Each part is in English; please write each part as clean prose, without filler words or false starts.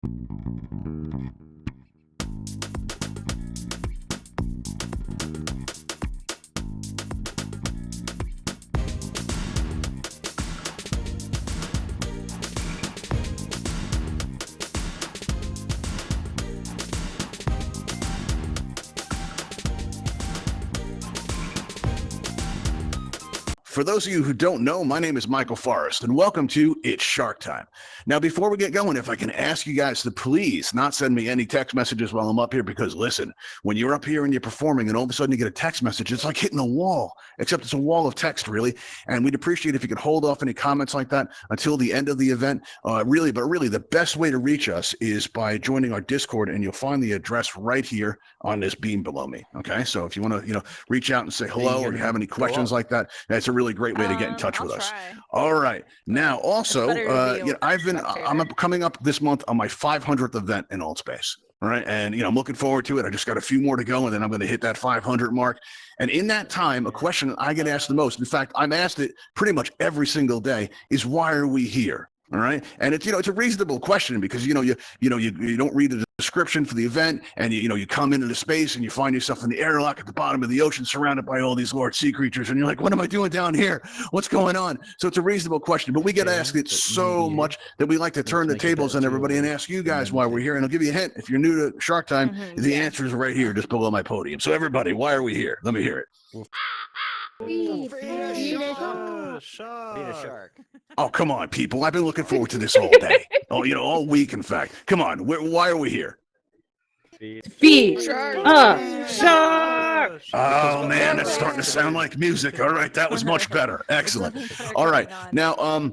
For those of you who don't know, my name is Michael Forrest, and welcome to It's Shark Time. Now, before we get going, if I can ask you guys to please not send me any text messages while I'm up here, because listen, when you're up here and you're performing and all of a sudden you get a text message, it's like hitting a wall, except it's a wall of text, really. And we'd appreciate if you could hold off any comments like that until the end of the event. Really, the best way to reach us is by joining our Discord, and you'll find the address right here on this beam below me. Okay, so if you want to, reach out and say hello, or you have any questions like that, that's a really great way to get in touch with us. All right. Now, also, I'm coming up this month on my 500th event in Altspace. All right. And, I'm looking forward to it. I just got a few more to go, and then I'm going to hit that 500 mark. And in that time, a question I get asked the most, in fact, I'm asked it pretty much every single day, is why are we here? All right. And it's, it's a reasonable question, because, you don't read the description for the event, and you come into the space and you find yourself in the airlock at the bottom of the ocean, surrounded by all these large sea creatures, and you're like, what am I doing down here? What's going on? So it's a reasonable question, but we get asked it so much that we like to turn the tables on everybody and ask you guys why we're here. And I'll give you a hint: if you're new to Shark Time, the answer is right here, just below my podium. So everybody, why are we here? Let me hear it. Being a shark. Oh, come on, people. I've been looking forward to this all day. All week, in fact. Come on. Why are we here? Be a shark. Oh, man, that's starting to sound like music. All right, that was much better. Excellent. All right. Now,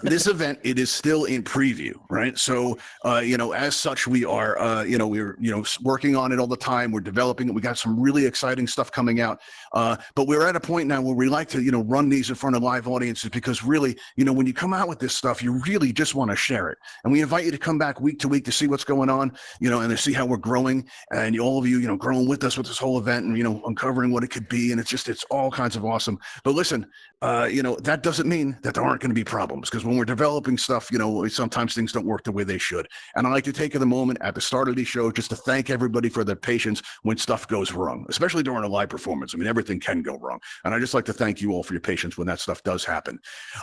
this event, it is still in preview, right? So, as such, we are, we're, working on it all the time. We're developing it. We got some really exciting stuff coming out. But we're at a point now where we like to, run these in front of live audiences, because really, when you come out with this stuff, you really just want to share it. And we invite you to come back week to week to see what's going on, and to see how we're growing, and all of you, growing with us with this whole event, and, uncovering what it could be. And it's all kinds of awesome. But listen, that doesn't mean that there aren't going to be problems, because when we're developing stuff, sometimes things don't work the way they should. And I like to take the moment at the start of these shows just to thank everybody for their patience when stuff goes wrong, especially during a live performance. I mean, everything can go wrong. And I just like to thank you all for your patience when that stuff does happen.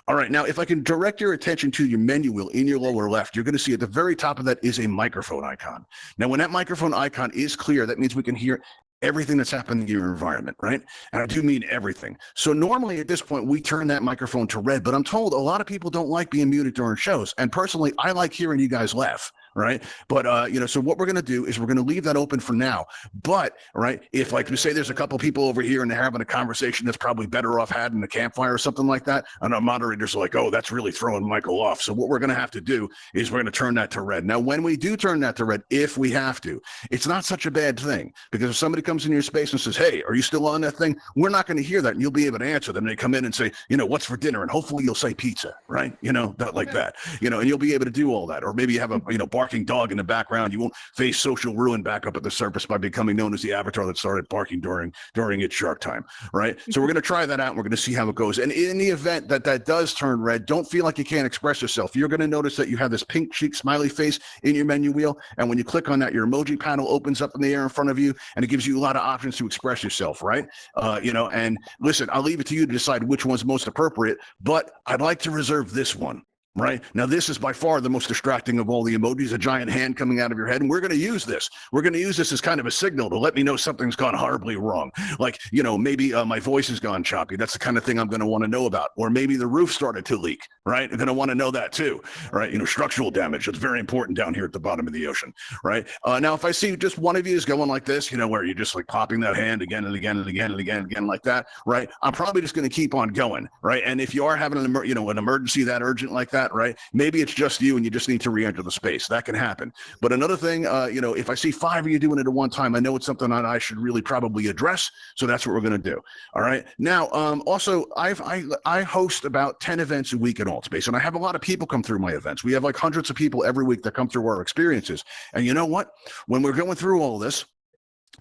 All right. Now, if I can direct your attention to your menu wheel in your lower left, you're going to see at the very top of that is a microphone icon. Now, when that microphone icon is clear, that means we can hear everything that's happening in your environment, right? And I do mean everything. So normally at this point, we turn that microphone to red, but I'm told a lot of people don't like being muted during shows. And personally, I like hearing you guys laugh. Right. But, so what we're going to do is we're going to leave that open for now. But, right, if, like, we say there's a couple people over here and they're having a conversation that's probably better off had in a campfire or something like that, and our moderators are like, oh, that's really throwing Michael off. So what we're going to have to do is we're going to turn that to red. Now, when we do turn that to red, if we have to, it's not such a bad thing, because if somebody comes in your space and says, hey, are you still on that thing? We're not going to hear that, and you'll be able to answer them. They come in and say, what's for dinner? And hopefully you'll say pizza, right? That like that, and you'll be able to do all that. Or maybe you have a, barking dog in the background. You won't face social ruin back up at the surface by becoming known as the avatar that started barking during It's Shark Time, right? So we're going to try that out, and we're going to see how it goes. And in the event that does turn red, don't feel like you can't express yourself. You're going to notice that you have this pink cheek smiley face in your menu wheel, and when you click on that, your emoji panel opens up in the air in front of you, and it gives you a lot of options to express yourself, right? And listen, I'll leave it to you to decide which one's most appropriate, but I'd like to reserve this one. Right now, this is by far the most distracting of all the emojis, a giant hand coming out of your head. And we're going to use this. We're going to use this as kind of a signal to let me know something's gone horribly wrong. Like, maybe my voice has gone choppy. That's the kind of thing I'm going to want to know about. Or maybe the roof started to leak, right? I'm going to want to know that too, right? Structural damage. It's very important down here at the bottom of the ocean, right? Now, if I see just one of you is going like this, where you're just like popping that hand again and again and again and again and again like that, right? I'm probably just going to keep on going, right? And if you are having an emergency that urgent like that, right? Maybe it's just you and you just need to re-enter the space. That can happen. But another thing, if I see 5 of you doing it at one time, I know it's something that I should really probably address. So that's what we're going to do. All right. Now, also, I host about 10 events a week at Altspace, and I have a lot of people come through my events. We have like hundreds of people every week that come through our experiences. And you know what? When we're going through all this,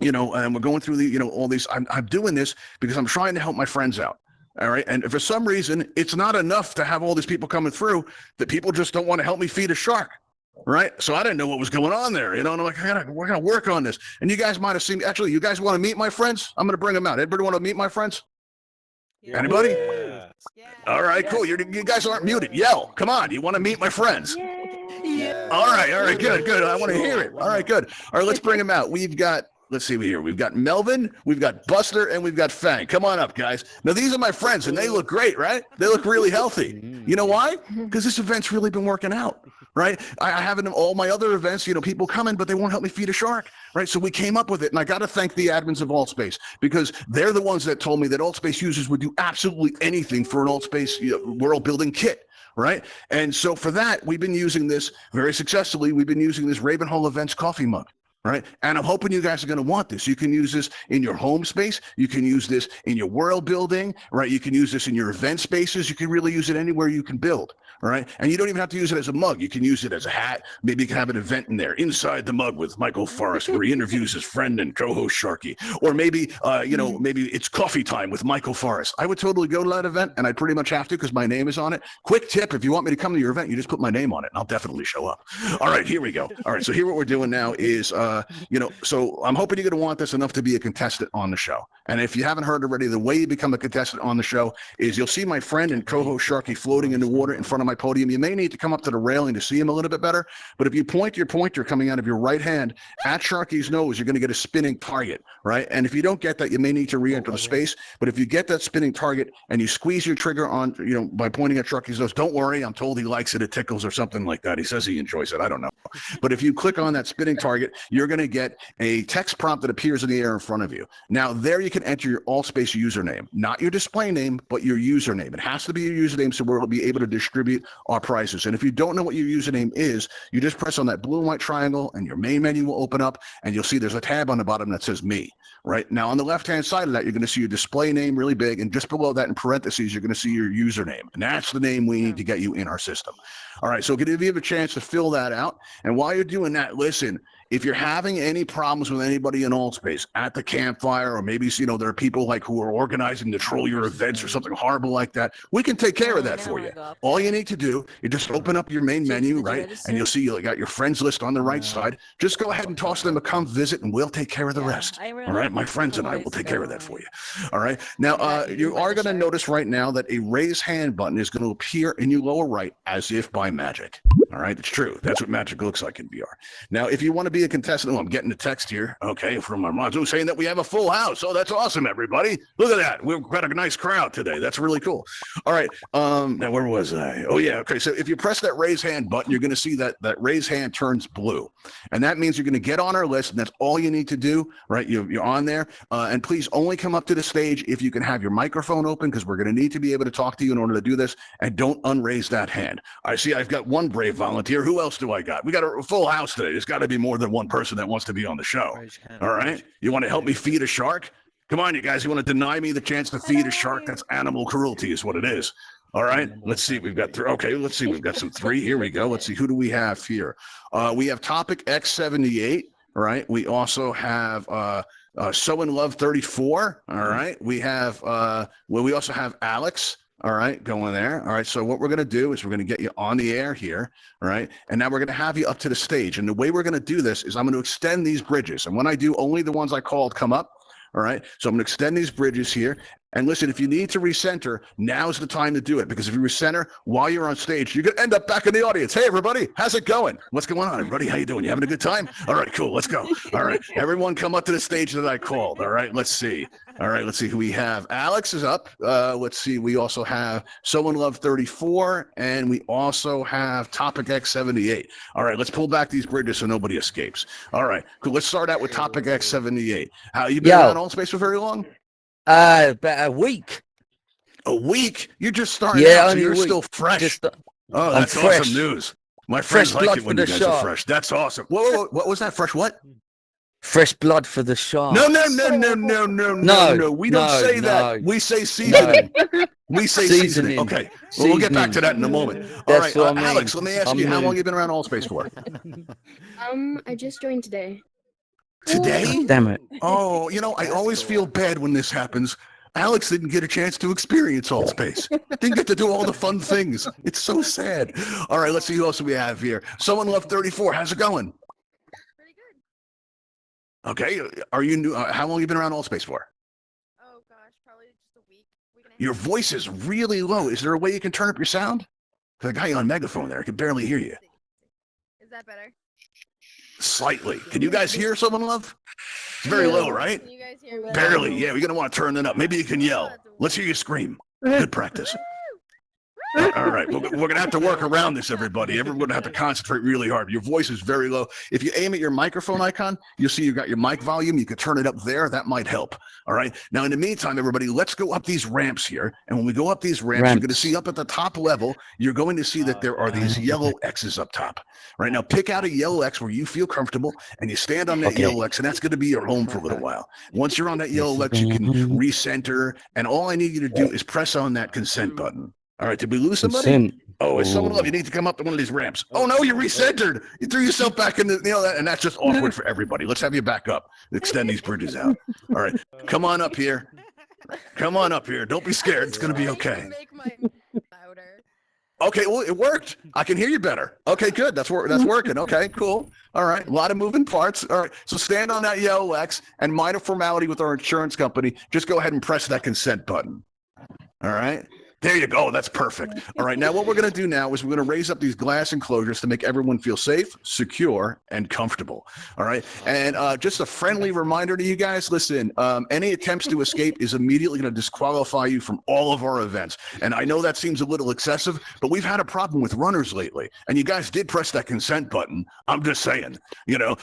and we're going through all these, I'm doing this because I'm trying to help my friends out. All right. And for some reason, it's not enough to have all these people coming through that people just don't want to help me feed a shark. right? So I didn't know what was going on there, and I'm like, we're gonna work on this. And you guys might have seen. Actually, you guys want to meet my friends? I'm gonna bring them out. Anybody want to meet my friends? Yeah. Anybody? Yeah. All right, cool. You guys aren't muted. Yell! Come on! You want to meet my friends? Yeah. All right, good. I want to hear it. All right, good. All right, let's bring them out. We've got. Let's see here. We've got Melvin, we've got Buster, and we've got Fang. Come on up, guys. Now, these are my friends, and they look great, right? They look really healthy. You know why? Because this event's really been working out, right? I have it in all my other events, people come in, but they won't help me feed a shark, right? So we came up with it, and I got to thank the admins of Altspace, because they're the ones that told me that Altspace users would do absolutely anything for an Altspace world-building kit. Right. And so for that, we've been using this very successfully. We've been using this Ravenhall Events coffee mug. Right. And I'm hoping you guys are going to want this. You can use this in your home space. You can use this in your world building. Right. You can use this in your event spaces. You can really use it anywhere you can build. All right. And you don't even have to use it as a mug. You can use it as a hat. Maybe you can have an event in there inside the mug with Michael Forrest, where he interviews his friend and co-host Sharky. Or maybe, maybe it's coffee time with Michael Forrest. I would totally go to that event, and I'd pretty much have to because my name is on it. Quick tip: if you want me to come to your event, you just put my name on it, and I'll definitely show up. All right, here we go. All right, so here what we're doing now is, so I'm hoping you're going to want this enough to be a contestant on the show. And if you haven't heard already, the way you become a contestant on the show is you'll see my friend and co-host Sharky floating in the water in front of my podium. You may need to come up to the railing to see him a little bit better, but if you point your pointer coming out of your right hand at Sharky's nose, you're going to get a spinning target, right? And if you don't get that, you may need to re-enter the space. But if you get that spinning target and you squeeze your trigger on, by pointing at Sharky's nose, don't worry, I'm told he likes it, it tickles or something like that. He says he enjoys it. I don't know. But if you click on that spinning target, you're going to get a text prompt that appears in the air in front of you. Now, there you can enter your Altspace username, not your display name, but your username. It has to be your username so we'll be able to distribute our prices. And if you don't know what your username is, you just press on that blue and white triangle and your main menu will open up and you'll see there's a tab on the bottom that says me. Right now, on the left-hand side of that, you're going to see your display name really big, and just below that in parentheses, you're going to see your username, and that's the name we need to get you in our system. All right, so give you a chance to fill that out, and while you're doing that, listen, if you're having any problems with anybody in Altspace at the campfire, or maybe there are people who are organizing to troll your events or something horrible like that, we can take care of that for you. All you need to do is just open up your main menu, right? And you'll see you got your friends list on the right side. Just go ahead and toss them a come visit, and we'll take care of the rest. All right, my friends and I will take care of that for you. All right. Now, you are going to notice right now that a raise hand button is going to appear in your lower right as if by magic. All right, it's true. That's what magic looks like in VR. Now, if you want to be a contestant, I'm getting a text here, okay, from Armando saying that we have a full house. Oh, that's awesome, everybody. Look at that. We've got a nice crowd today. That's really cool. All right. Now, where was I? Oh, yeah. Okay, so if you press that raise hand button, you're going to see that raise hand turns blue. And that means you're going to get on our list, and that's all you need to do, right? You're on there. And please only come up to the stage if you can have your microphone open, because we're going to need to be able to talk to you in order to do this. And don't unraise that hand. I see I've got one brave volunteer. Who else do I got? We got a full house today. There's got to be more than one person that wants to be on the show. All right. You want to help me feed a shark? Come on, you guys. You want to deny me the chance to feed a shark? That's animal cruelty is what it is. All right. Let's see. We've got three. Okay. Let's see. We've got some three. Here we go. Let's see. Who do we have here? We have Topic X78. All right. We also have So in Love 34. All right. We have we also have Alex. All right, going there. All right, so what we're going to do is we're going to get you on the air here, all right? And now we're going to have you up to the stage. And the way we're going to do this is I'm going to extend these bridges. And when I do, only the ones I called come up, all right? So I'm going to extend these bridges here. And listen, if you need to recenter, now's the time to do it, because if you recenter while you're on stage, you're going to end up back in the audience. Hey, everybody, how's it going? What's going on, everybody? How you doing? You having a good time? All right, cool. Let's go. All right, everyone come up to the stage that I called. All right, let's see. All right, let's see who we have. Alex is up. Let's see. We also have So in Love 34, and we also have Topic X78. All right, let's pull back these bridges so nobody escapes. All right, cool. Let's start out with Topic X78. How you been around Altspace for very long? About a week. A week? You're just starting out, so you're still fresh. Oh, that's awesome news. My friends like it when you guys are fresh. That's awesome. Whoa, what was that? Fresh what? Fresh blood for the shark. No. We don't say that. We say seasoning. We say seasoning. Okay. Well, we'll get back to that in a moment. All right, Alex, let me ask you, how long you been around Altspace for? I just joined today. Today? Damn it. Oh, I always feel bad when this happens. Alex didn't get a chance to experience Altspace. Didn't get to do all the fun things. It's so sad. All right, let's see who else we have here. Someone left 34. How's it going? Pretty good. Okay. Are you new? How long have you been around Altspace for? Oh gosh, probably just a week. Week and a half. Your voice is really low. Is there a way you can turn up your sound? The guy on megaphone there, I can barely hear you. Is that better? Slightly. Can you guys hear Someone Love? It's very low, right? Can you guys hear me? Barely. Yeah, we're going to want to turn that up. Maybe you can yell. Let's hear you scream. Good practice. All right. We're going to have to work around this, everybody. Everyone's going to have to concentrate really hard. Your voice is very low. If you aim at your microphone icon, you'll see you've got your mic volume. You can turn it up there. That might help. All right. Now, in the meantime, everybody, let's go up these ramps here. And when we go up these ramps, you're going to see up at the top level, you're going to see that there are these yellow X's up top. Right now, pick out a yellow X where you feel comfortable and you stand on that yellow X, and that's going to be your home for a little while. Once you're on that yellow X, you can recenter. And all I need you to do is press on that consent button. All right, did we lose somebody? Consent. Oh, it's Someone Love. You need to come up to one of these ramps. Oh, no, you're recentered. You threw yourself back in the, and that's just awkward for everybody. Let's have you back up. Extend these bridges out. All right, come on up here. Come on up here. Don't be scared. It's going to be okay. Make my louder. Okay, well, it worked. I can hear you better. Okay, good. That's working. Okay, cool. All right, a lot of moving parts. All right, so stand on that yellow X, and minor formality with our insurance company. Just go ahead and press that consent button. All right. There you go. That's perfect. All right. Now, what we're going to do now is we're going to raise up these glass enclosures to make everyone feel safe, secure, and comfortable. All right. And just a friendly reminder to you guys, listen, any attempts to escape is immediately going to disqualify you from all of our events. And I know that seems a little excessive, but we've had a problem with runners lately. And you guys did press that consent button. I'm just saying,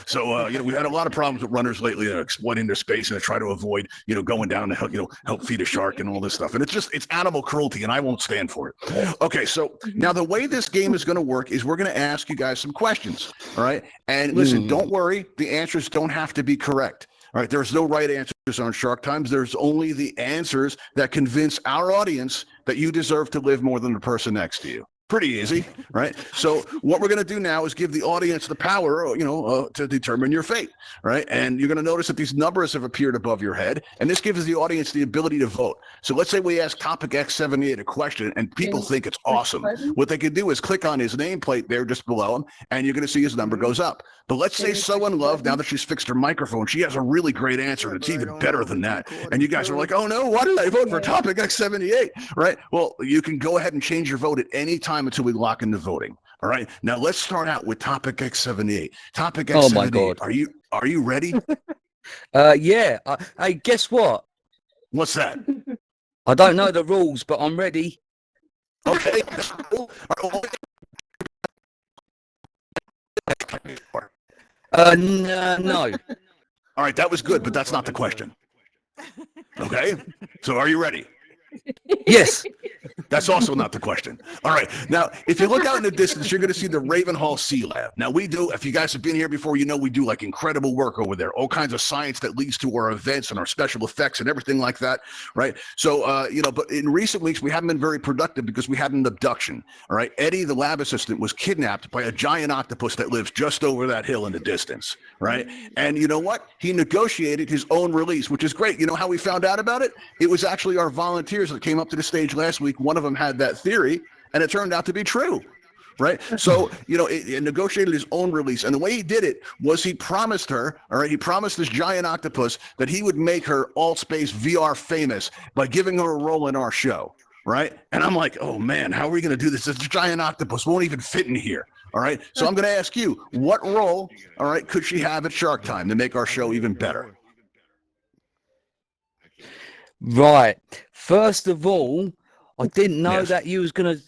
so, we've had a lot of problems with runners lately exploiting their space and try to avoid, going down to help feed a shark and all this stuff. And it's animal cruelty, and I won't stand for it. Okay, so now the way this game is going to work is we're going to ask you guys some questions, all right? And listen, don't worry, the answers don't have to be correct. All right, there's no right answers on Shark Times. There's only the answers that convince our audience that you deserve to live more than the person next to you. Pretty easy, right? So what we're going to do now is give the audience the power, to determine your fate, right? And you're going to notice that these numbers have appeared above your head, and this gives the audience the ability to vote. So let's say we ask Topic X78 a question, and people think it's awesome. What they can do is click on his nameplate there just below him, and you're going to see his number goes up. But let's say Someone Love, now that she's fixed her microphone, she has a really great answer, and it's even better than that. And you guys are like, oh no, why did I vote for Topic X78, right? Well, you can go ahead and change your vote at any time until we lock into voting. All right. Now let's start out with Topic X78. Topic X78. Oh my God. Are you ready? Yeah. Hey, guess what? What's that? I don't know the rules, but I'm ready. Okay. No. All right, that was good, but that's not the question. Okay. So are you ready? Yes. That's also not the question. All right. Now, if you look out in the distance, you're going to see the Ravenhall Sea-Lab. Now, if you guys have been here before, we do like incredible work over there, all kinds of science that leads to our events and our special effects and everything like that, right? So, but in recent weeks, we haven't been very productive because we had an abduction, all right? Eddie, the lab assistant, was kidnapped by a giant octopus that lives just over that hill in the distance, right? And you know what? He negotiated his own release, which is great. You know how we found out about it? It was actually our volunteers that came up to the stage last week. One of them had that theory, and it turned out to be true, right? So, it negotiated his own release. And the way he did it was he promised her, all right, he promised this giant octopus that he would make her Altspace VR famous by giving her a role in our show, right? And I'm like, oh man, how are we going to do this? This giant octopus won't even fit in here, all right? So I'm going to ask you, what role, all right, could she have at Shark Time to make our show even better? Right. First of all, I didn't know Yes. that you was going to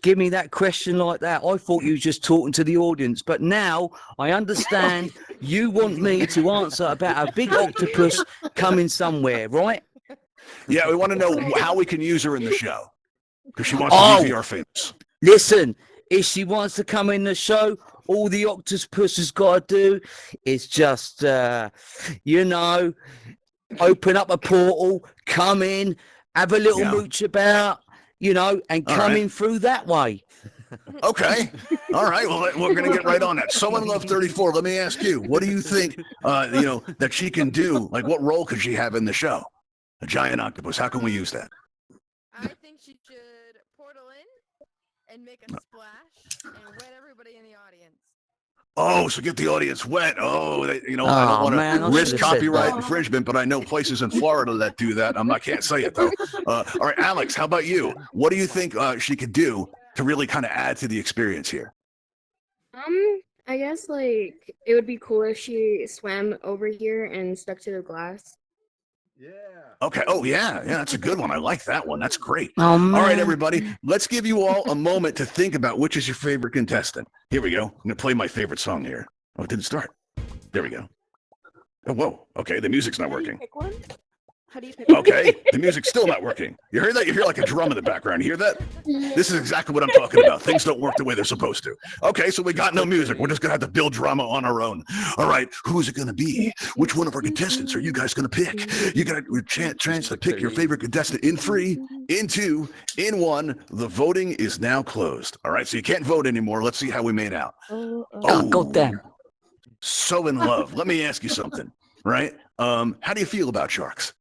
give me that question like that. I thought you was just talking to the audience. But now I understand you want me to answer about a big octopus coming somewhere, right? Yeah, we want to know how we can use her in the show because she wants to be VR famous. Listen, if she wants to come in the show, all the octopus has got to do is just, open up a portal, come in, have a little mooch about, and come in through that way. Okay. All right. Well, we're going to get right on that. Someone Love 34. Let me ask you, what do you think, that she can do? Like, what role could she have in the show? A giant octopus. How can we use that? I think she should portal in and make a splash and wet everybody in the audience. Oh, so get the audience wet. Oh, I don't Oh, want man, I to risk should've said copyright that. infringement, but I know places in Florida that do that. I can't say it though. All right, Alex, how about you? What do you think she could do to really kind of add to the experience here? I guess like it would be cool if she swam over here and stuck to the glass. Yeah. Okay. Oh, yeah. Yeah, that's a good one. I like that one. That's great. Oh, man. All right, everybody. Let's give you all a moment to think about which is your favorite contestant. Here we go. I'm going to play my favorite song here. Oh, it didn't start. There we go. Oh, whoa. Okay, the music's not working. Pick one? How do you pick one? Okay, the music's still not working. You heard that? You hear like a drum in the background. You hear that? This is exactly what I'm talking about. Things don't work the way they're supposed to. Okay, so we got no music. We're just going to have to build drama on our own. All right, who's it going to be? Which one of our contestants are you guys going to pick? You got a chance to pick your favorite contestant in 3, in 2, in 1. The voting is now closed. All right, so you can't vote anymore. Let's see how we made out. Oh, goddamn. So in love. Let me ask you something, right? How do you feel about sharks?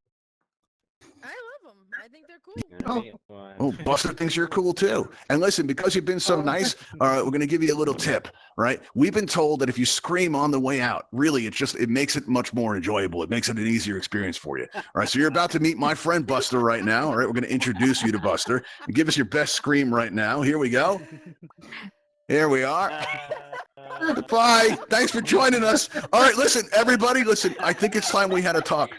I love them. I think they're cool. Oh, Buster thinks you're cool too. And listen, because you've been so nice, we're going to give you a little tip, right? We've been told that if you scream on the way out, really, it makes it much more enjoyable. It makes it an easier experience for you. All right, so you're about to meet my friend Buster right now. All right, we're going to introduce you to Buster. Give us your best scream right now. Here we go. Here we are. Bye. Thanks for joining us. All right, listen, everybody, listen. I think it's time we had a talk.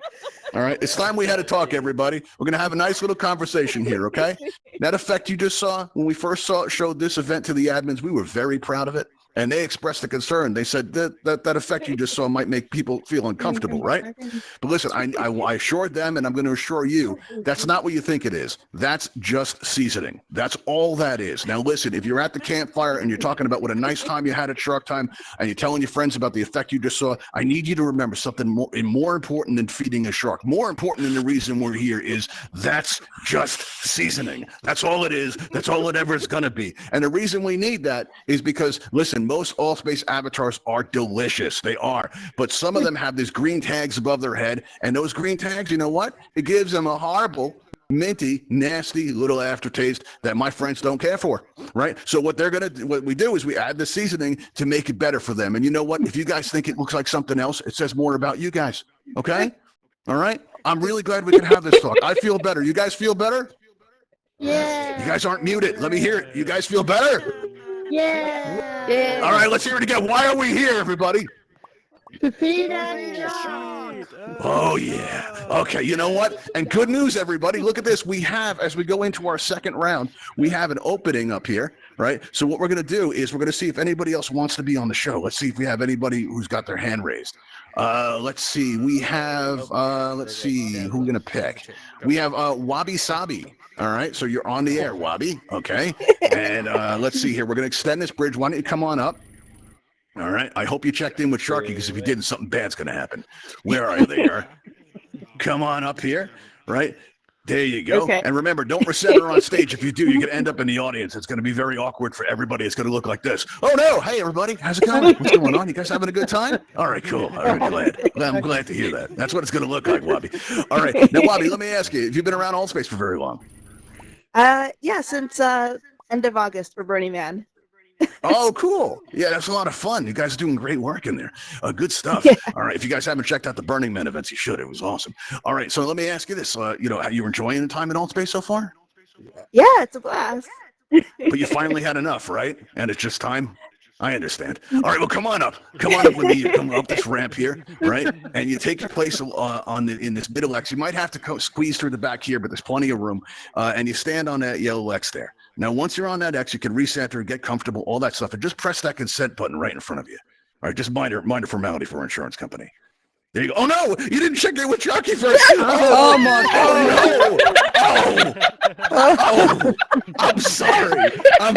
All right, it's time we had a talk, everybody. We're going to have a nice little conversation here, okay? That effect you just saw, when we first showed this event to the admins, we were very proud of it. And they expressed a concern. They said that effect you just saw might make people feel uncomfortable, right? But listen, I assured them, and I'm going to assure you, that's not what you think it is. That's just seasoning. That's all that is. Now, listen, if you're at the campfire and you're talking about what a nice time you had at Shark Time, and you're telling your friends about the effect you just saw, I need you to remember something more important than feeding a shark. More important than the reason we're here is that's just seasoning. That's all it is. That's all it ever is going to be. And the reason we need that is because, listen, most Altspace avatars are delicious. They are. But some of them have these green tags above their head. And those green tags, you know what? It gives them a horrible, minty, nasty little aftertaste that my friends don't care for, right? So what we do is we add the seasoning to make it better for them. And you know what? If you guys think it looks like something else, it says more about you guys. Okay? All right? I'm really glad we can have this talk. I feel better. You guys feel better? Yeah. You guys aren't muted. Let me hear it. You guys feel better? Yeah. All right, let's hear it again. Why are we here, everybody? To feed on shark. Oh, yeah. Okay, you know what? And good news, everybody. Look at this. We have, as we go into our second round, we have an opening up here, right? So what we're going to do is we're going to see if anybody else wants to be on the show. Let's see if we have anybody who's got their hand raised. Let's see. We have, let's see who we're going to pick. We have Wabi Sabi. All right, so you're on the air, Wabi. Okay, and let's see here. We're going to extend this bridge. Why don't you come on up? All right. I hope you checked in with Sharky, because if you didn't, something bad's going to happen. Where are you? There. Come on up here. Right. There you go. Okay. And remember, don't reset her on stage. If you do, you're going to end up in the audience. It's going to be very awkward for everybody. It's going to look like this. Oh, no. Hey, everybody. How's it going? What's going on? You guys having a good time? All right, cool. All right, glad. I'm glad to hear that. That's what it's going to look like, Wabi. All right. Now, Wabi, let me ask you, have you been around Altspace for very long? Yeah, since end of August for Burning Man. Oh, cool. Yeah, that's a lot of fun. You guys are doing great work in there. Good stuff. Yeah. All right. If you guys haven't checked out the Burning Man events, you should. It was awesome. All right. So let me ask you this. How you enjoying the time in Altspace so far? Yeah, it's a blast. But you finally had enough, right? And it's just time. I understand. All right, well, come on up. Come on up with me. You come up this ramp here, right? And you take your place in this middle X. You might have to squeeze through the back here, but there's plenty of room. And you stand on that yellow X there. Now, once you're on that X, you can reset her, get comfortable, all that stuff, and just press that consent button right in front of you. All right, just minor formality for an insurance company. There you go. Oh, no, you didn't check in with Sharky first. Oh, my God. Oh, I'm sorry. I'm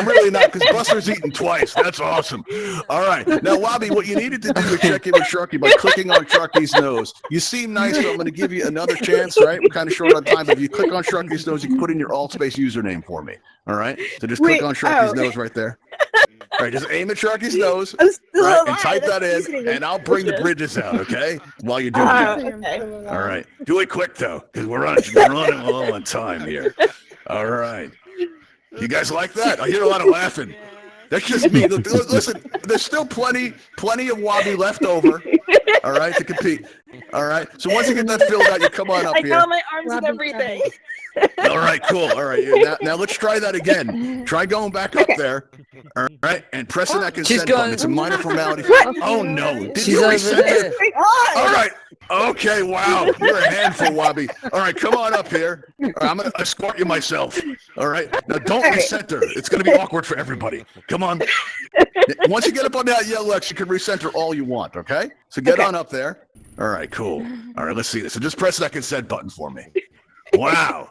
really not, because Buster's eating twice. That's awesome. All right. Now, Wabi, what you needed to do is check in with Sharky by clicking on Sharky's nose. You seem nice, so I'm going to give you another chance, right? We're kind of short on time, but if you click on Sharky's nose, you can put in your Altspace username for me. All right? So just click on Sharky's nose right there. All right, just aim at Sharky's nose, I'm still right, alive. and type That's that in, seasoning and I'll bring the delicious. bridges out, okay? While you're doing that. Okay. All right. Do it quick, though, because we're running low on time here. All right. You guys like that? I hear a lot of laughing. That's just me. Listen, there's still plenty of wabi left over, all right, to compete. All right. So once you get that filled out, you come on up I here. got my arms and everything. All right, cool. All right. Now let's try that again. Try going back up there. All right. And pressing that She's consent button. going- It's a minor formality. Oh, no. Did She's you over reset there. it? Hang on. All right. Okay. Wow. You're a handful, Wabi. All right. Come on up here. All right, I'm going to escort you myself. All right. Now, don't All right. recenter. It's going to be awkward for everybody. Come on. Once you get up on that yellow X, you can recenter all you want. Okay. So get Okay. on up there. All right. Cool. All right. Let's see this. So just press that consent button for me. Wow.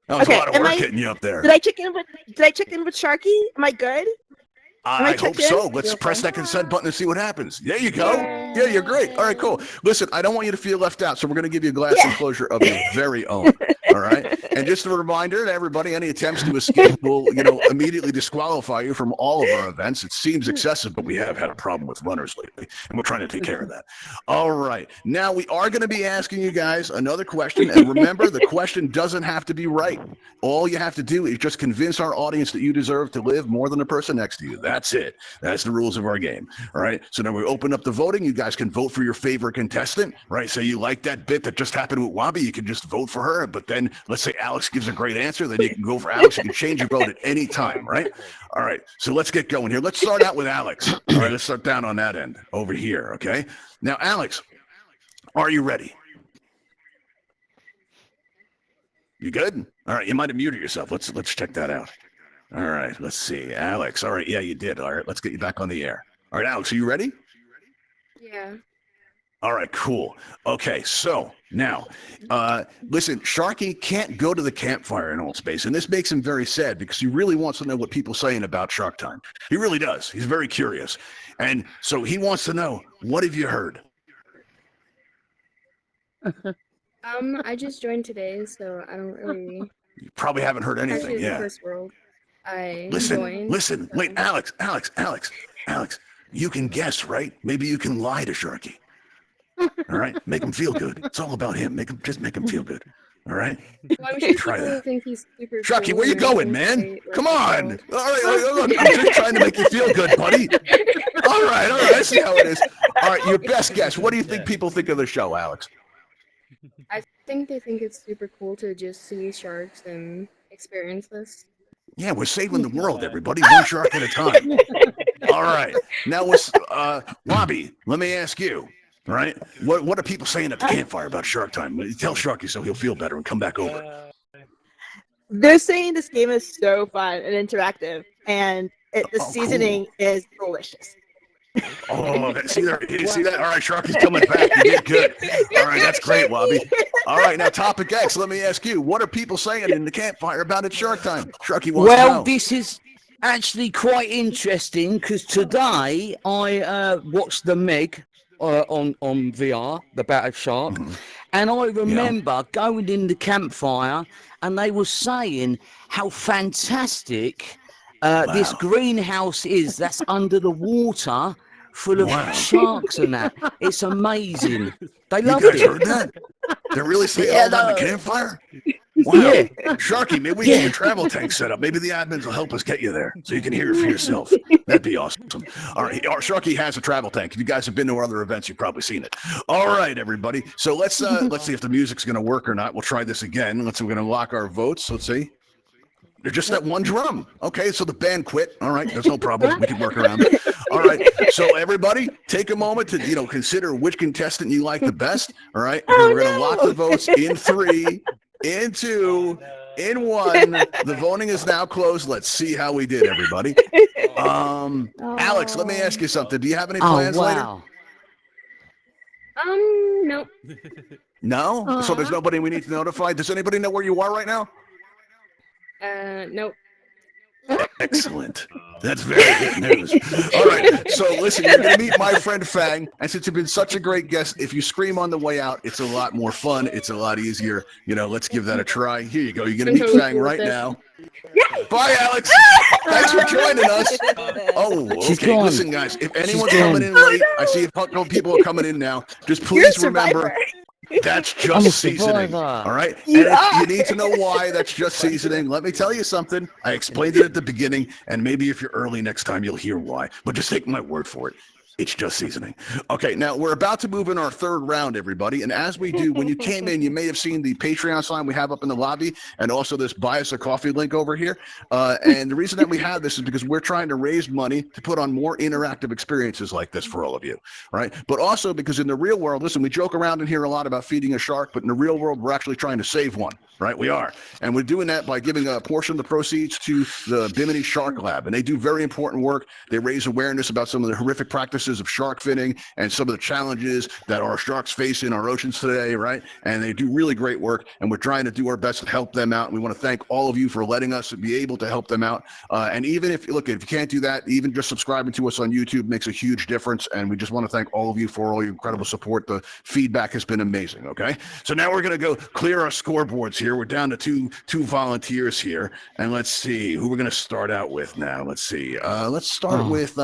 That was Okay, a lot of am work I- getting you up there. Did I check in with Sharky? Am I good? Am I I hope checked in? so. Let's press that consent button and see what happens. There you go. Yeah, you're great. All right, cool. Listen, I don't want you to feel left out, so we're going to give you a glass enclosure of your very own. All right. And just a reminder to everybody: any attempts to escape will, immediately disqualify you from all of our events. It seems excessive, but we have had a problem with runners lately, and we're trying to take care of that. All right. Now we are going to be asking you guys another question, and remember, the question doesn't have to be right. All you have to do is just convince our audience that you deserve to live more than the person next to you. That's it. That's the rules of our game. All right. So now we open up the voting. You guys can vote for your favorite contestant, right? Say you like that bit that just happened with Wabi, you can just vote for her. But then let's say Alex gives a great answer, then you can go for Alex. You can change your vote at any time, right? All right. So let's get going here. Let's start out with Alex. All right. Let's start down on that end over here. Okay. Now, Alex, are you ready? You good? All right. You might have muted yourself. Let's check that out. All right. Let's see. Alex. All right. Yeah, you did. All right. Let's get you back on the air. All right, Alex, are you ready? Yeah. All right, cool. Okay, so now, listen, Sharky can't go to the campfire in Altspace, and this makes him very sad because he really wants to know what people are saying about Shark Time. He really does. He's very curious. And so he wants to know, what have you heard? I just joined today, so I don't really. You probably haven't heard anything, Actually, the yeah. first world I Listen, joined. wait, Alex, you can guess, right? Maybe you can lie to Sharky. All right, make him feel good. It's all about him. Just make him feel good. All right. Well, I'm sure Try people that. think he's super Sharky, cool where you and going, everything, man? so I Come like on. the All right, look, I'm just trying to make you feel good, buddy. All right, I see how it is. All right, your best guess. What do you think people think of the show, Alex? I think they think it's super cool to just see sharks and experience this. Yeah, we're saving the world, everybody, one shark at a time. All right. Now, Wabi, let me ask you, all right? What are people saying at the campfire about Shark Time? Tell Sharky so he'll feel better and come back over. They're saying this game is so fun and interactive, and the Oh, seasoning is delicious. Oh, see there? You see that? All right, Sharky's coming back. You did good. All right, that's great, Wabi. All right, now topic X. Let me ask you, what are people saying in the campfire about it Shark Time? Sharky wants to Well, know. this is actually quite interesting because today I watched the Meg on VR, the Battle Shark, and I remember going in the campfire and they were saying how fantastic this greenhouse is that's under the water full of sharks and that. It's amazing. They You loved guys it. heard that? They're really saying Yeah, all that in the no. campfire? Wow. Yeah. Sharky, maybe we get your travel tank set up. Maybe the admins will help us get you there so you can hear it for yourself. That'd be awesome. All right. Sharky has a travel tank. If you guys have been to our other events, you've probably seen it. All right, everybody. So let's see if the music's going to work or not. We'll try this again. We're going to lock our votes. Let's see. They're just that one drum. Okay, so the band quit. All right, there's no problem. We can work around it. All right, so everybody, take a moment to consider which contestant you like the best. All right, we're gonna lock the votes in 3, in 2, in 1. The voting is now closed. Let's see how we did, everybody. Alex, let me ask you something. Do you have any plans later? Nope. No. So there's nobody we need to notify. Does anybody know where you are right now? Nope. Excellent. That's very good news. All right. So listen, you're going to meet my friend Fang. And since you've been such a great guest, if you scream on the way out, it's a lot more fun. It's a lot easier. Let's give that a try. Here you go. You're going to meet Fang right now. Bye, Alex. Thanks for joining us. Oh, She's okay. gone. Listen, guys, if anyone's She's coming gone. in late, I see a couple people are coming in now. Just You're a please remember, survivor. that's I'm a just seasoning. survivor. All right. You And if are. you need to know why that's just seasoning, let me tell you something. I explained it at the beginning, and maybe if you're early next time, you'll hear why. But just take my word for it. It's just seasoning. Okay, now we're about to move in our third round, everybody. And as we do, when you came in, you may have seen the Patreon sign we have up in the lobby, and also this buy us a coffee link over here. And the reason that we have this is because we're trying to raise money to put on more interactive experiences like this for all of you, right? But also because in the real world, listen, we joke around in here a lot about feeding a shark, but in the real world, we're actually trying to save one, right? We are. And we're doing that by giving a portion of the proceeds to the Bimini Shark Lab. And they do very important work. They raise awareness about some of the horrific practices of shark finning and some of the challenges that our sharks face in our oceans today, right? And they do really great work, and we're trying to do our best to help them out. And we want to thank all of you for letting us be able to help them out. And even if you can't do that, even just subscribing to us on YouTube makes a huge difference. And we just want to thank all of you for all your incredible support. The feedback has been amazing. Okay, so now we're going to go clear our scoreboards here. We're down to two volunteers here, and let's see who we're going to start out with now. Let's see. Let's start with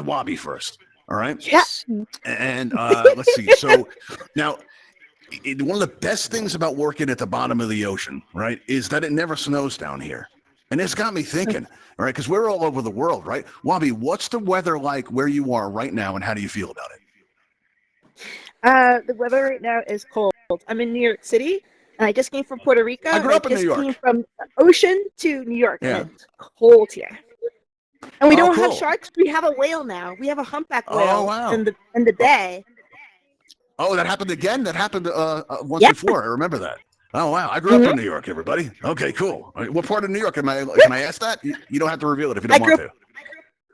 Wabi first. All right. Yes. And let's see. So now, one of the best things about working at the bottom of the ocean, right, is that it never snows down here. And it's got me thinking, all right, because we're all over the world, right? Wabi, what's the weather like where you are right now, and how do you feel about it? The weather right now is cold. I'm in New York City, and I just came from Puerto Rico. I grew up in New York. Came from the ocean to New York, Yeah. and it's cold here. And we Oh, don't have cool. sharks. We have a whale now. We have a humpback Oh, whale wow. in the bay. Oh, that happened again? That happened once Yeah. before. I remember that. Oh, wow. I grew up in New York, everybody. Okay, cool. All right, what part of New York? Can I ask that? You don't have to reveal it if you don't want to.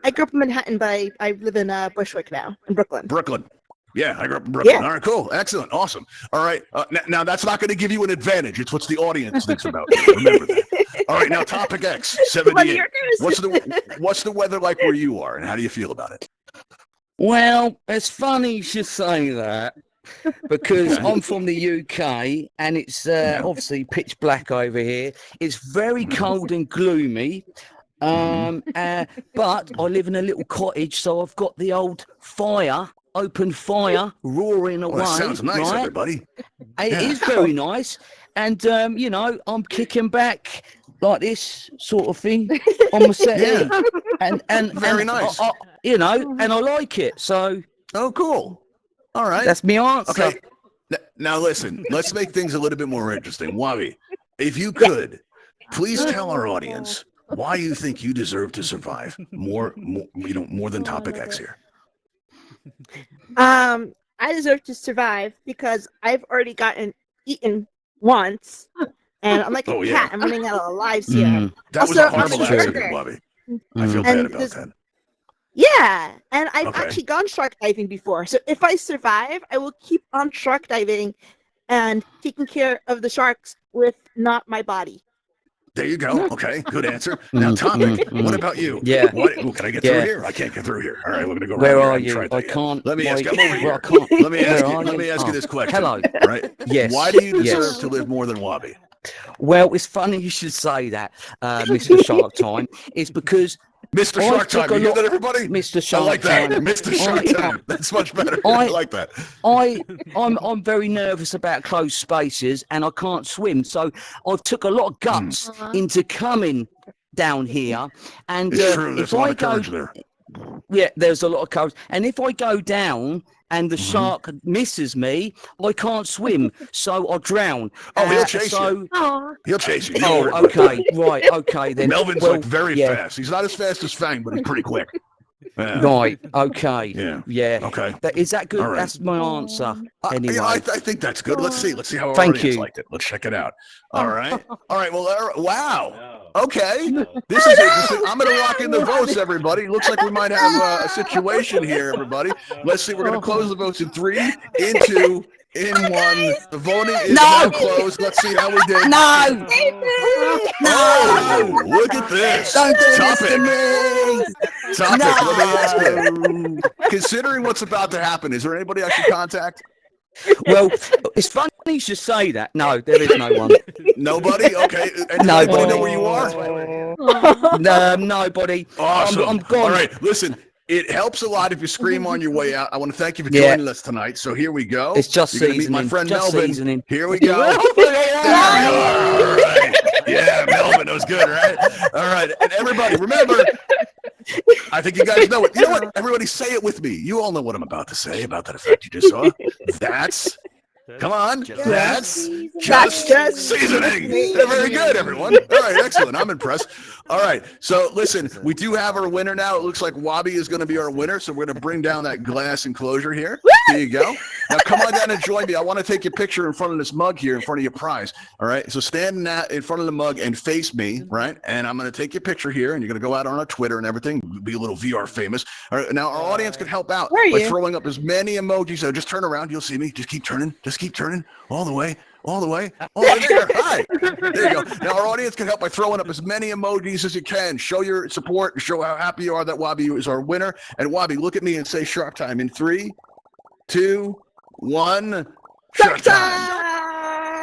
I grew up in Manhattan, but I live in Bushwick now, in Brooklyn. Brooklyn. Yeah, I grew up in Brooklyn. Yeah. All right, cool. Excellent. Awesome. All right. Now, that's not going to give you an advantage. It's what the audience thinks about you. Remember that. All right. Now, topic X, Come on, New 78. Yorkers. What's the weather like where you are, and how do you feel about it? Well, it's funny you should say that because Okay. I'm from the UK and it's obviously pitch black over here. It's very cold and gloomy. But I live in a little cottage, so I've got the old open fire roaring away. Well, that sounds nice, right? everybody. It is very nice. And, I'm kicking back like this sort of thing on my settee. And Very nice. and I like it. So Oh, cool. All right. that's my answer. Okay. Now, listen, let's make things a little bit more interesting. Wabi, if you could, please tell our audience why you think you deserve to survive more than topic X here. I deserve to survive because I've already gotten eaten once, and I'm like a Oh, yeah. cat. I'm running out of lives here. Mm, That was Also, a horrible I'm a accident, surfer. Wabi. I feel mm. bad And about this- that. Yeah, and I've Okay. actually gone shark diving before. So if I survive, I will keep on shark diving and taking care of the sharks with not my body. There you go. Okay, good answer. Now, topic. What about you? Yeah. Can I get through Yeah. here? I can't get through here. All right, we're gonna go. Where around here. are haven't you? tried that I yet. can't. Let me ask you. why- I'm over here. well, I can't. Let me ask Where you. are Let me ask you this question. Hello. Right? Yes. Why do you Yes. deserve to live more than Wabi? Well, it's funny you should say that, Mr. Shark Time. It's because Mr. I Shark took Time. a You hear lot- that, everybody? Mr. I Shark like that. Time. Mr. Shark Time. That's much better. I I- like that. I'm very nervous about closed spaces and I can't swim. So I've took a lot of guts into coming down here. And It's true. There's if a lot I of go, courage there. yeah, there's a lot of courage. And if I go down and the Mm-hmm. shark misses me, I can't swim, so I drown. Oh, he'll chase you. Aw. He'll chase you. Don't Oh, worry about it. okay, right, okay then. Melvin's Well, like very yeah. fast. He's not as fast as Fang, but he's pretty quick. Yeah. Right, okay. Yeah. Yeah. Okay. Is that good? All right. That's my answer. Anyway. I think that's good. Let's see. Let's see how our Thank audience you. liked it. Let's check it out. All right. All right. Well, wow. Okay. This is interesting. I'm going to lock in the votes, everybody. Looks like we might have a situation here, everybody. Let's see. We're going to close the votes in 3, in 2, in one. The voting is No! now closed. Let's see how we did. No! Oh, look at this. Don't do this Topic. to me! Topic. Let me ask you. No! Considering what's about to happen, is there anybody I should contact? Well, it's funny you should say that. No, there is no one. Nobody? Okay. Anybody Nobody. know where you are? Nobody. Awesome. I'm gone. All right. Listen, it helps a lot if you scream on your way out. I want to thank you for Yeah. joining us tonight. So here we go. It's just You're gonna meet seasoning. my friend Just Melvin. seasoning. Here we go. There we are. All right. Yeah, Melvin, that was good, right? All right. And everybody, remember, I think you guys know it. You know what? Everybody say it with me. You all know what I'm about to say about that effect you just saw. That's, come on, that's just seasoning. They're very good, everyone. All right, excellent. I'm impressed. All right, so listen, we do have our winner now. It looks like Wabi is going to be our winner, so we're going to bring down that glass enclosure here. Here you go. Now come on down and join me. I want to take your picture in front of this mug here, in front of your prize. All right, so stand in front of the mug and face me, right? And I'm going to take your picture here, and you're going to go out on our Twitter and everything. Be a little VR famous. All right, now our audience can help out Where are by you? throwing up as many emojis. So just turn around. You'll see me. Just keep turning all the way. All the way. Oh, there. Hi. There you go. Now, our audience can help by throwing up as many emojis as you can. Show your support. Show how happy you are that Wabi is our winner. And Wabi, look at me and say shark time in 3, 2, 1. Shark time.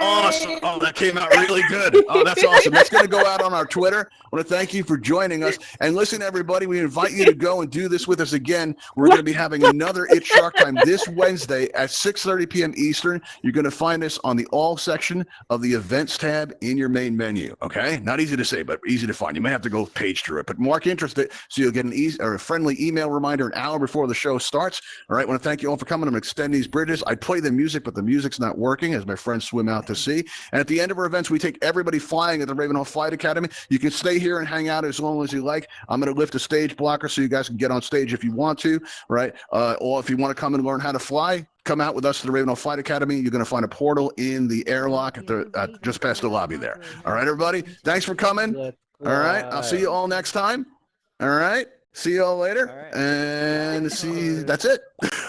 Awesome. Oh, that came out really good. Oh, that's awesome. That's going to go out on our Twitter. I want to thank you for joining us. And listen, everybody, we invite you to go and do this with us again. We're going to be having another It's Shark Time this Wednesday at 6:30 p.m. Eastern. You're going to find us on the All section of the Events tab in your main menu. Okay? Not easy to say, but easy to find. You may have to go page through it, but mark interested so you'll get a friendly email reminder an hour before the show starts. All right? I want to thank you all for coming. I'm going to extend these bridges. I play the music, but the music's not working as my friends swim out to sea. And at the end of our events, we take everybody flying at the Ravenhall Flight Academy. You can stay here and hang out as long as you like. I'm going to lift a stage blocker so you guys can get on stage if you want to, right? Or if you want to come and learn how to fly, come out with us to the Ravenhall Flight Academy. You're going to find a portal in the airlock at just past the lobby there. All right, everybody. Thanks for coming. All right. I'll see you all next time. All right. See you all later. Right. And see. That's it.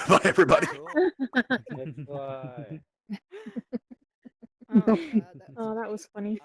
Bye, everybody. Oh, that was funny.